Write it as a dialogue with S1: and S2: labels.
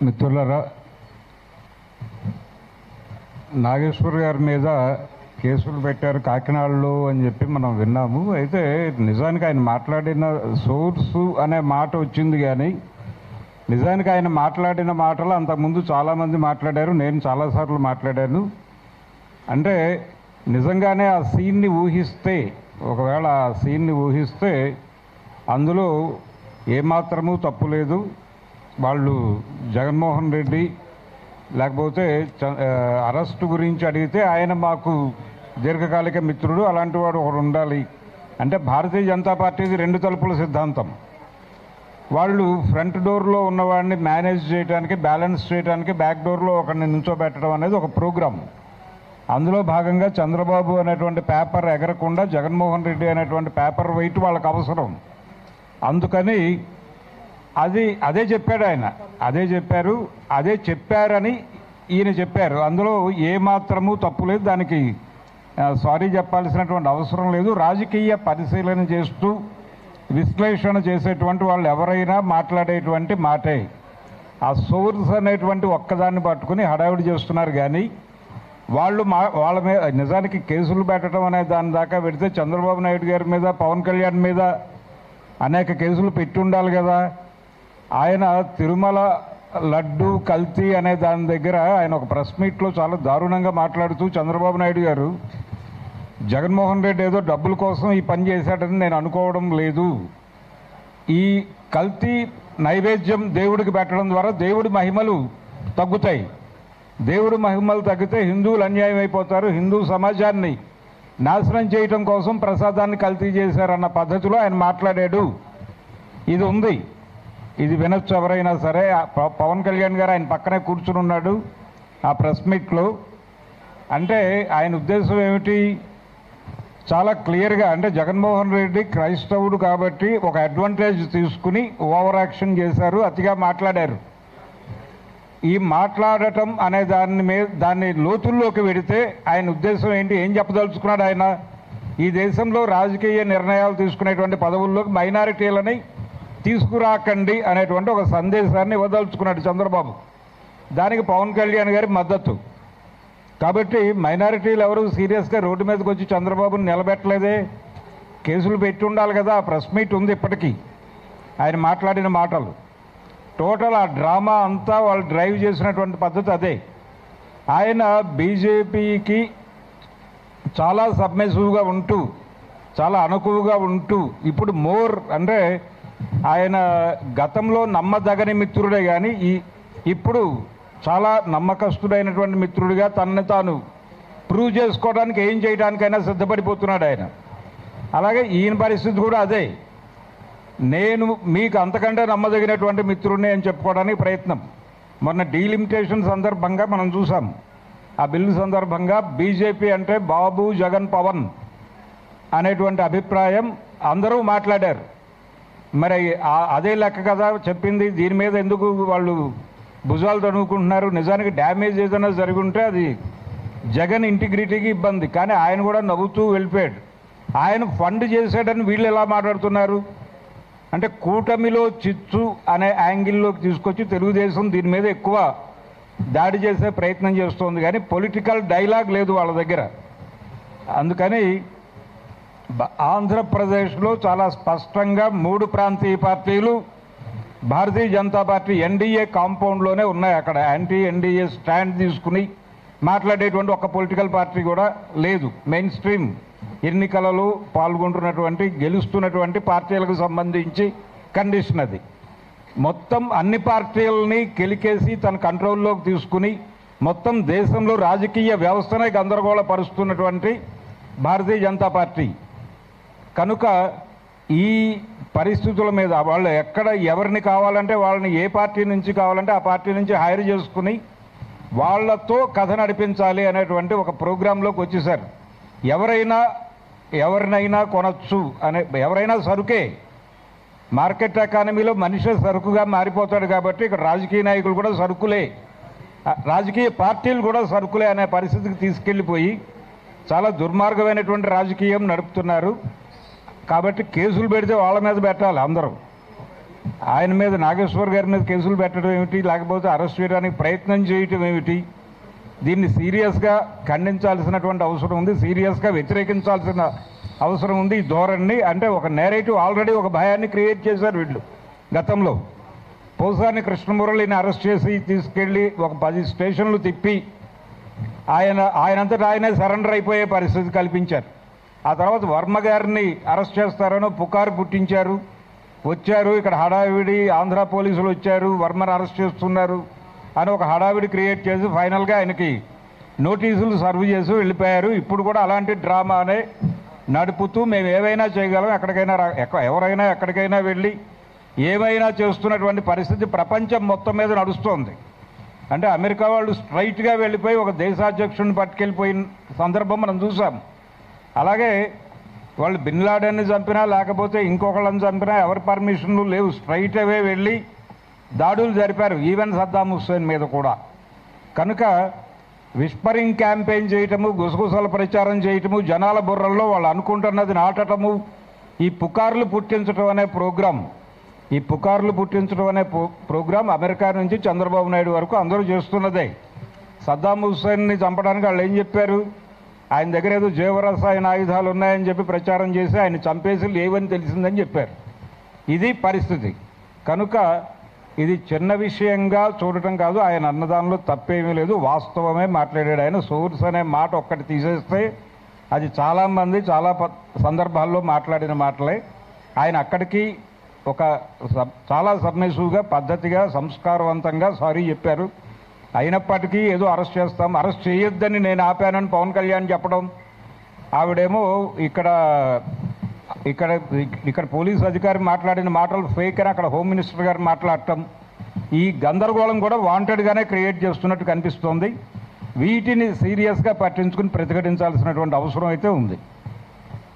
S1: మిత్రులారా, నాగేశ్వర్ గారి మీద కేసులు పెట్టారు కాకినాడలో అని చెప్పి మనం విన్నాము. అయితే నిజానికి ఆయన మాట్లాడిన సోర్సు అనే మాట వచ్చింది, కానీ నిజానికి ఆయన మాట్లాడిన మాటలు అంతకుముందు చాలామంది మాట్లాడారు, నేను చాలాసార్లు మాట్లాడాను. అంటే నిజంగానే ఆ సీన్ని ఊహిస్తే, ఒకవేళ ఆ సీన్ని ఊహిస్తే అందులో ఏమాత్రమూ తప్పు లేదు. వాళ్ళు జగన్మోహన్ రెడ్డి లేకపోతే అరెస్టు గురించి అడిగితే ఆయన మాకు దీర్ఘకాలిక మిత్రుడు, అలాంటి వాడు ఒకడు ఉండాలి అంటే భారతీయ జనతా పార్టీది రెండు తలుపుల సిద్ధాంతం. వాళ్ళు ఫ్రంట్ డోర్లో ఉన్నవాడిని మేనేజ్ చేయడానికి, బ్యాలెన్స్ చేయడానికి బ్యాక్ డోర్లో ఒకరిని నుంచోబెట్టడం అనేది ఒక ప్రోగ్రాం. అందులో భాగంగా చంద్రబాబు అనేటువంటి పేపర్ ఎగరకుండా జగన్మోహన్ రెడ్డి అనేటువంటి పేపర్ వెయిట్ వాళ్ళకు అవసరం. అందుకని అదే చెప్పాడు ఆయన, అదే చెప్పారని ఈయన చెప్పారు. అందులో ఏమాత్రమూ తప్పు లేదు, దానికి సారీ చెప్పాల్సినటువంటి అవసరం లేదు. రాజకీయ పరిశీలన చేస్తూ విశ్లేషణ చేసేటువంటి వాళ్ళు ఎవరైనా మాట్లాడేటువంటి మాటే. ఆ సోర్స్ అనేటువంటి ఒక్కదాన్ని పట్టుకుని హడావిడి చేస్తున్నారు. కానీ వాళ్ళ మీద నిజానికి కేసులు పెట్టడం అనే దాని దాకా పెడితే చంద్రబాబు నాయుడు గారి మీద, పవన్ కళ్యాణ్ మీద అనేక కేసులు పెట్టి ఉండాలి కదా. ఆయన తిరుమల లడ్డు కల్తీ అనే దాని దగ్గర ఆయన ఒక ప్రెస్ మీట్లో చాలా దారుణంగా మాట్లాడుతూ చంద్రబాబు నాయుడు గారు జగన్మోహన్ రెడ్డి ఏదో డబ్బుల కోసం ఈ పని చేశాడని నేను అనుకోవడం లేదు. ఈ కల్తీ నైవేద్యం దేవుడికి పెట్టడం ద్వారా దేవుడి మహిమలు తగ్గుతాయి. దేవుడి మహిమలు తగ్గితే హిందువులు అన్యాయం అయిపోతారు. హిందూ సమాజాన్ని నాశనం చేయటం కోసం ప్రసాదాన్ని కల్తీ చేశారన్న పద్ధతిలో ఆయన మాట్లాడాడు. ఇది ఉంది, ఇది వినొచ్చు ఎవరైనా సరే. పవన్ కళ్యాణ్ గారు ఆయన పక్కనే కూర్చుని ఉన్నాడు ఆ ప్రెస్ మీట్లో. అంటే ఆయన ఉద్దేశం ఏమిటి? చాలా క్లియర్గా, అంటే జగన్మోహన్ రెడ్డి క్రైస్తవుడు కాబట్టి ఒక అడ్వాంటేజ్ తీసుకుని ఓవర్ యాక్షన్ చేశారు, అతిగా మాట్లాడారు. ఈ మాట్లాడటం అనే దాన్ని లోతుల్లోకి వెడితే ఆయన ఉద్దేశం ఏంటి, ఏం చెప్పదలుచుకున్నాడు ఆయన? ఈ దేశంలో రాజకీయ నిర్ణయాలు తీసుకునేటువంటి పదవుల్లోకి మైనారిటీలని తీసుకురాకండి అనేటువంటి ఒక సందేశాన్ని ఇవ్వదలుచుకున్నాడు చంద్రబాబు. దానికి పవన్ కళ్యాణ్ గారి మద్దతు. కాబట్టి మైనారిటీలు ఎవరు సీరియస్గా రోడ్డు మీదకి వచ్చి చంద్రబాబుని నిలబెట్టలేదే. కేసులు పెట్టి ఉండాలి కదా. ప్రెస్ మీట్ ఉంది ఇప్పటికీ. ఆయన మాట్లాడిన మాటలు టోటల్ ఆ డ్రామా అంతా వాళ్ళు డ్రైవ్ చేసినటువంటి పద్ధతి అదే. ఆయన బీజేపీకి చాలా సబ్మిసివ్గా ఉంటూ, చాలా అనుకువగా ఉంటూ, ఇప్పుడు మోర్ అంటే ఆయన గతంలో నమ్మదగని మిత్రుడే, కానీ ఇప్పుడు చాలా నమ్మకస్తుడైనటువంటి మిత్రుడిగా తనని తాను ప్రూవ్ చేసుకోవడానికి ఏం చేయడానికైనా సిద్ధపడిపోతున్నాడు ఆయన. అలాగే ఈయన పరిస్థితి కూడా అదే. నేను మీకు అంతకంటే నమ్మదగినటువంటి మిత్రుడిని అని చెప్పుకోవడానికి ప్రయత్నం. మొన్న డీలిమిటేషన్ సందర్భంగా మనం చూసాం. ఆ బిల్లు సందర్భంగా బీజేపీ అంటే బాబు, జగన్, పవన్ అనేటువంటి అభిప్రాయం అందరూ మాట్లాడారు. మరి అదే లెక్క కదా చెప్పింది. దీని మీద ఎందుకు వాళ్ళు భుజాలు తడుముకుంటున్నారు? నిజానికి డ్యామేజ్ ఏదైనా జరిగి ఉంటే అది జగన్ ఇంటిగ్రిటీకి ఇబ్బంది. కానీ ఆయన కూడా నవ్వుతూ వెళ్ళిపోయాడు. ఆయన ఫండ్ చేశాడని వీళ్ళు ఎలా మాట్లాడుతున్నారు అంటే కూటమిలో చిచ్చు అనే యాంగిల్లోకి తీసుకొచ్చి తెలుగుదేశం దీని మీద ఎక్కువ దాడి చేసే ప్రయత్నం చేస్తోంది, కానీ పొలిటికల్ డైలాగ్ లేదు వాళ్ళ దగ్గర. అందుకని ఆంధ్రప్రదేశ్లో చాలా స్పష్టంగా 3 ప్రాంతీయ పార్టీలు భారతీయ జనతా పార్టీ ఎన్డీఏ కాంపౌండ్లోనే ఉన్నాయి. అక్కడ యాంటీ ఎన్డీఏ స్టాండ్ తీసుకుని మాట్లాడేటువంటి ఒక పొలిటికల్ పార్టీ కూడా లేదు. మెయిన్ స్ట్రీమ్ ఎన్నికలలో పాల్గొంటున్నటువంటి, గెలుస్తున్నటువంటి పార్టీలకు సంబంధించి కండిషన్ అది. మొత్తం అన్ని పార్టీలని కెలికేసి తన కంట్రోల్లోకి తీసుకుని మొత్తం దేశంలో రాజకీయ వ్యవస్థనే గందరగోళపరుస్తున్నటువంటి భారతీయ జనతా పార్టీ. కనుక ఈ పరిస్థితుల మీద వాళ్ళు ఎక్కడ ఎవరిని కావాలంటే వాళ్ళని, ఏ పార్టీ నుంచి కావాలంటే ఆ పార్టీ నుంచి హైర్ చేసుకుని వాళ్లతో కథ నడిపించాలి అనేటువంటి ఒక ప్రోగ్రాంలోకి వచ్చేసారు. ఎవరినైనా కొనచ్చు అనే, ఎవరైనా సరుకే. మార్కెట్ ఎకానమీలో మనిషి సరుకుగా మారిపోతాడు. కాబట్టి ఇక్కడ రాజకీయ నాయకులు కూడా సరుకులే, రాజకీయ పార్టీలు కూడా సరుకులే అనే పరిస్థితికి తీసుకెళ్ళిపోయి చాలా దుర్మార్గమైనటువంటి రాజకీయం నడుపుతున్నారు. కాబట్టి కేసులు పెడితే వాళ్ళ మీద పెట్టాలి అందరూ. ఆయన మీద, నాగేశ్వర్ గారి మీద కేసులు పెట్టడం ఏమిటి, లేకపోతే అరెస్ట్ చేయడానికి ప్రయత్నం చేయటం ఏమిటి? దీన్ని సీరియస్గా ఖండించాల్సినటువంటి అవసరం ఉంది, సీరియస్గా వ్యతిరేకించాల్సిన అవసరం ఉంది. ఈ ధోరణిని అంటే ఒక నేరేటివ్ ఆల్రెడీ ఒక భయాన్ని క్రియేట్ చేశారు వీళ్ళు. గతంలో పోసాని కృష్ణమురళిని అరెస్ట్ చేసి తీసుకెళ్ళి ఒక 10 స్టేషన్లు తిప్పి ఆయనంతటా ఆయనే సరెండర్ అయిపోయే పరిస్థితి కల్పించారు. ఆ తర్వాత వర్మ గారిని అరెస్ట్ చేస్తారనో పుకారు పుట్టించారు. వచ్చారు, ఇక్కడ హడావిడి, ఆంధ్ర పోలీసులు వచ్చారు, వర్మను అరెస్ట్ చేస్తున్నారు అని ఒక హడావిడి క్రియేట్ చేసి ఫైనల్గా ఆయనకి నోటీసులు సర్వ్ చేసి వెళ్ళిపోయారు. ఇప్పుడు కూడా అలాంటి డ్రామానే నడుపుతూ మేము ఏవైనా చేయగలం, ఎవరైనా ఎక్కడికైనా వెళ్ళి ఏమైనా చేస్తున్నటువంటి పరిస్థితి ప్రపంచం మొత్తం మీద నడుస్తోంది. అంటే అమెరికా వాళ్ళు స్ట్రైట్గా వెళ్ళిపోయి ఒక దేశాధ్యక్షుడిని పట్టుకెళ్ళిపోయిన సందర్భం మనం చూసాం. అలాగే వాళ్ళు బిన్ లాడెన్ని చంపినా లేకపోతే ఇంకొకళ్ళని చంపినా ఎవరి పర్మిషన్లు లేవు, స్ట్రైట్ అవే వెళ్ళి దాడులు జరిపారు, ఈవెన్ సద్దాం హుస్సేన్ మీద కూడా. కనుక విస్పరింగ్ క్యాంపెయిన్ చేయటము, గుసగుసల ప్రచారం చేయటము, జనాల బుర్రల్లో వాళ్ళు అనుకుంటున్నది నాటటము, ఈ పుకార్లు పుట్టించడం అనే ప్రోగ్రాం అమెరికా నుంచి చంద్రబాబు నాయుడు వరకు అందరూ చేస్తున్నదే. సద్దాం హుస్సేన్ని చంపడానికి వాళ్ళు ఏం చెప్పారు? ఆయన దగ్గర ఏదో జీవరసాయన ఆయుధాలు ఉన్నాయని చెప్పి ప్రచారం చేసి ఆయన చంపేసి లేవని తెలిసిందని చెప్పారు. ఇది పరిస్థితి. కనుక ఇది చిన్న విషయంగా చూడటం కాదు, ఆయన అన్నదానిలో తప్పేమీ లేదు, వాస్తవమే మాట్లాడాడు ఆయన. సోర్స్ అనే మాట ఒక్కటి తీసేస్తే అది చాలామంది చాలా సందర్భాల్లో మాట్లాడిన మాటలే. ఆయన అక్కడికి చాలా సబ్మిసివ్గా, పద్ధతిగా, సంస్కారవంతంగా సారీ చెప్పారు. అయినప్పటికీ ఏదో అరెస్ట్ చేస్తాం, అరెస్ట్ చేయొద్దని నేను ఆపానని పవన్ కళ్యాణ్ చెప్పడం, ఆవిడేమో ఇక్కడ పోలీస్ అధికారి మాట్లాడిన మాటలు ఫేక్ అని అక్కడ హోమ్ మినిస్టర్ గారు మాట్లాడటం, ఈ గందరగోళం కూడా వాంటెడ్గానే క్రియేట్ చేస్తున్నట్టు కనిపిస్తోంది. వీటిని సీరియస్గా పట్టించుకుని ప్రతిఘటించాల్సినటువంటి అవసరం అయితే ఉంది.